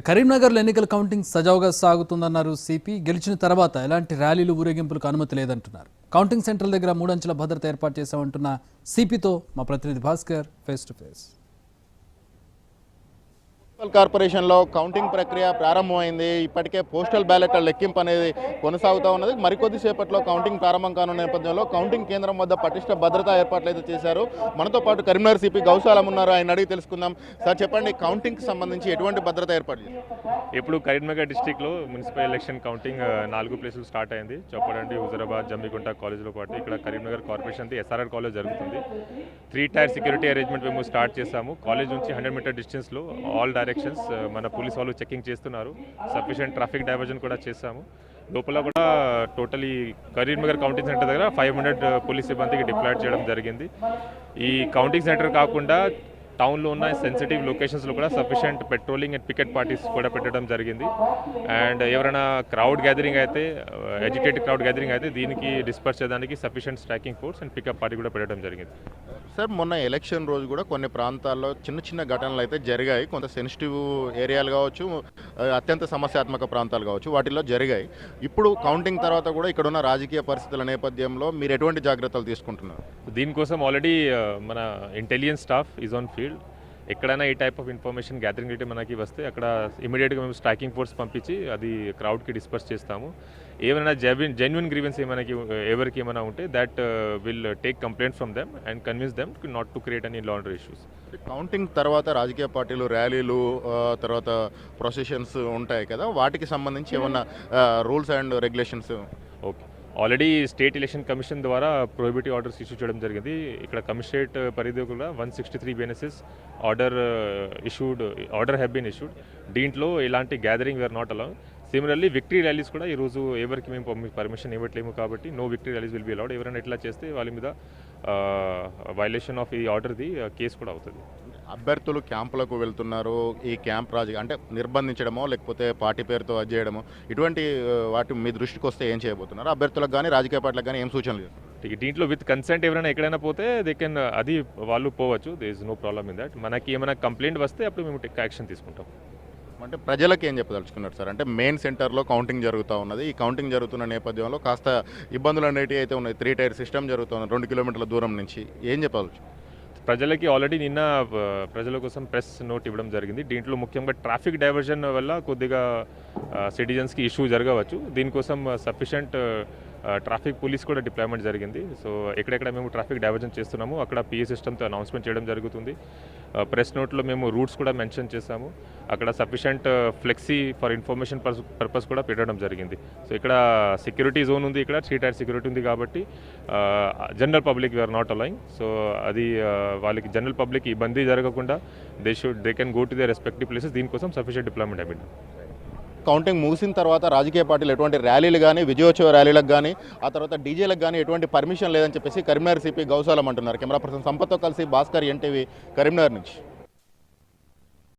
కరీంనగర్లో ఎన్నికల కౌంటింగ్ సజావుగా సాగుతుందన్నారు సిపి. గెలిచిన తర్వాత ఎలాంటి ర్యాలీలు ఊరేగింపులకు అనుమతి లేదంటున్నారు. కౌంటింగ్ సెంటర్ల దగ్గర 3 అంచెల భద్రత ఏర్పాటు చేశామంటున్న సిపితో మా ప్రతినిధి Bhaskar face to face. Municipal కార్పొరేషన్లో కౌంటింగ్ ప్రక్రియ ప్రారంభమైంది. ఇప్పటికే పోస్టల్ బ్యాలెట్ల లెక్కింపు అనేది కొనసాగుతూ ఉన్నది. మరికొద్ది సేపట్లో కౌంటింగ్ ప్రారంభం కానున్న నేపథ్యంలో కౌంటింగ్ కేంద్రం వద్ద పటిష్ట భద్రతా ఏర్పాట్లు అయితే చేశారు. మనతో పాటు కరీంనగర్ సిపి గౌసాలం ఉన్నారు. ఆయన అడిగి తెలుసుకుందాం. సార్ చెప్పండి, కౌంటింగ్కి సంబంధించి ఎటువంటి భద్రత ఏర్పాటు చేశారు? ఇప్పుడు కరీంనగర్ డిస్టిక్లో మున్సిపల్ ఎలక్షన్ కౌంటింగ్ 4 ప్లేసులు స్టార్ట్ అయింది. చొప్పడండి, హుజరాబాద్, జమ్మికుంట కాలేజ్లో పాటు ఇక్కడ కరీంనగర్ కార్పొరేషన్ది SRR కాలేజ్ జరుగుతుంది. 3 టైర్ సెక్యూరిటీ అరేంజ్మెంట్ మేము స్టార్ట్ చేసాము. కాలేజ్ నుంచి 100 మీటర్ డిస్టెన్స్లో ఆల్ డైరెక్షన్స్ మన పోలీస్ వాళ్ళు చెకింగ్ చేస్తున్నారు. సఫిషియెంట్ ట్రాఫిక్ డైవర్జన్ కూడా చేసాము. లోపల కూడా టోటలీ కరీంనగర్ కౌంటింగ్ సెంటర్ దగ్గర 500 పోలీస్ సిబ్బందికి డిప్లాయ్ చేయడం జరిగింది. ఈ కౌంటింగ్ సెంటర్ కాకుండా టౌన్లో ఉన్న సెన్సిటివ్ లొకేషన్స్లో కూడా sufficient patrolling and picket parties కూడా పెట్టడం జరిగింది. అండ్ ఎవరైనా క్రౌడ్ గ్యాదరింగ్ అయితే, ఎడ్యుకేటెడ్ క్రౌడ్ గ్యాదరింగ్ అయితే దీనికి డిస్పర్స్ చేయడానికి sufficient striking force and pickup party కూడా పెట్టడం జరిగింది. సార్, మొన్న ఎలక్షన్ రోజు కూడా కొన్ని ప్రాంతాల్లో చిన్న చిన్న ఘటనలు అయితే జరిగాయి. కొంత సెన్సిటివ్ ఏరియాలు కావచ్చు, అత్యంత సమస్యాత్మక ప్రాంతాలు కావచ్చు, వాటిల్లో జరిగాయి. ఇప్పుడు కౌంటింగ్ తర్వాత కూడా ఇక్కడ ఉన్న రాజకీయ పరిస్థితుల నేపథ్యంలో మీరు ఎటువంటి జాగ్రత్తలు తీసుకుంటున్నారు? దీనికోసం ఆల్రెడీ మన intelligence staff is on field. ఎక్కడైనా ఈ టైప్ ఆఫ్ ఇన్ఫర్మేషన్ గ్యాదరింగ్ అయితే మనకి వస్తే అక్కడ ఇమీడియట్గా మేము స్ట్రైకింగ్ ఫోర్స్ పంపించి అది క్రౌడ్కి డిస్పర్స్ చేస్తాము. ఏమైనా జెన్యున్ గ్రీవెన్స్ ఎవరికి ఏమైనా ఉంటే that will take complaint from them and convince them not to create any law and issues. Counting తర్వాత రాజకీయ పార్టీలు ర్యాలీలు, తర్వాత ప్రొసెషన్స్ ఉంటాయి కదా, వాటికి సంబంధించి ఏమన్నా rules and regulations? Okay, already state election commission ద్వారా ప్రొహిబిటివ్ ఆర్డర్స్ ఇష్యూ చేయడం జరిగింది. ఇక్కడ కమిషనరేట్ పరిధిలో కూడా 163 BNSS order have been issued. దీంట్లో ఇలాంటి gathering were not allowed. Similarly victory rallies కూడా ఈరోజు ఎవరికి మేము పర్మిషన్ ఇవ్వట్లేము కాబట్టి no victory rallies will be allowed. ఎవరైనా ఇట్లా చేస్తే వాళ్ళ మీద వైలేషన్ ఆఫ్ ఈ ఆర్డర్ది కేసు కూడా అవుతుంది. అభ్యర్థులు క్యాంపులకు వెళ్తున్నారు. ఈ క్యాంప్ అంటే నిర్బంధించడమో లేకపోతే పార్టీ పేరుతో అది చేయడమో, ఇటువంటి వాటి మీ దృష్టికి వస్తే ఏం చేయబోతున్నారు? అభ్యర్థులకు కానీ రాజకీయ పార్టీలకు కానీ ఏం సూచనలు చేస్తారు? దీంట్లో విత్ కన్సెంట్ ఎవరైనా ఎక్కడైనా పోతే దే కెన్, అది వాళ్ళు పోవచ్చు. There is no problem in that. మనకి ఏమైనా కంప్లైంట్ వస్తే అప్పుడు మేము యాక్షన్ తీసుకుంటాం. అంటే ప్రజలకు ఏం చెప్పదలుచుకున్నారు సార్? అంటే మెయిన్ సెంటర్లో కౌంటింగ్ జరుగుతూ ఉన్నది. ఈ కౌంటింగ్ జరుగుతున్న నేపథ్యంలో కాస్త ఇబ్బందులు అనేవి అయితే ఉన్నాయి. 3 టైర్ సిస్టమ్ జరుగుతుంది 2 కిలోమీటర్ల దూరం నుంచి. ఏం చెప్పవచ్చు ప్రజలకి? ఆల్రెడీ నిన్న ప్రజల కోసం ప్రెస్ నోట్ ఇవ్వడం జరిగింది. దీంట్లో ముఖ్యంగా ట్రాఫిక్ డైవర్షన్ వల్ల కొద్దిగా సిటిజన్స్కి ఇష్యూ జరగవచ్చు. దీనికోసం సఫిషియెంట్ ట్రాఫిక్ పోలీస్ కూడా డిప్లాయ్మెంట్ జరిగింది. సో ఎక్కడెక్కడ మేము ట్రాఫిక్ డైవర్జన్ చేస్తున్నాము అక్కడ PA సిస్టమ్తో అనౌన్స్మెంట్ చేయడం జరుగుతుంది. ప్రెస్ నోట్లో మేము రూట్స్ కూడా మెన్షన్ చేశాము. అక్కడ sufficient flexi for information purpose కూడా పెట్టడం జరిగింది. సో ఇక్కడ సెక్యూరిటీ జోన్ ఉంది, ఇక్కడ 3 టైర్ సెక్యూరిటీ ఉంది కాబట్టి general public we're not allowing. So అది వాళ్ళకి జనరల్ పబ్లిక్ ఇబ్బంది జరగకుండా they can go to their respective places. దీనికోసం సఫిషియెంట్ డిప్లాయ్మెంట్ అయింది. కౌంటింగ్ ముగిసిన తర్వాత రాజకీయ పార్టీలు ఎటువంటి ర్యాలీలు కానీ, విజయోత్సవ ర్యాలీలకు కానీ, ఆ తర్వాత డీజేలకు కానీ ఎటువంటి పర్మిషన్ లేదని చెప్పేసి కరీంనగర్ సిపి గౌసాలం అంటున్నారు. కెమెరా పర్సన్ సంపత్తో కలిసి భాస్కర్, NTV, కరీంనగర్ నుంచి.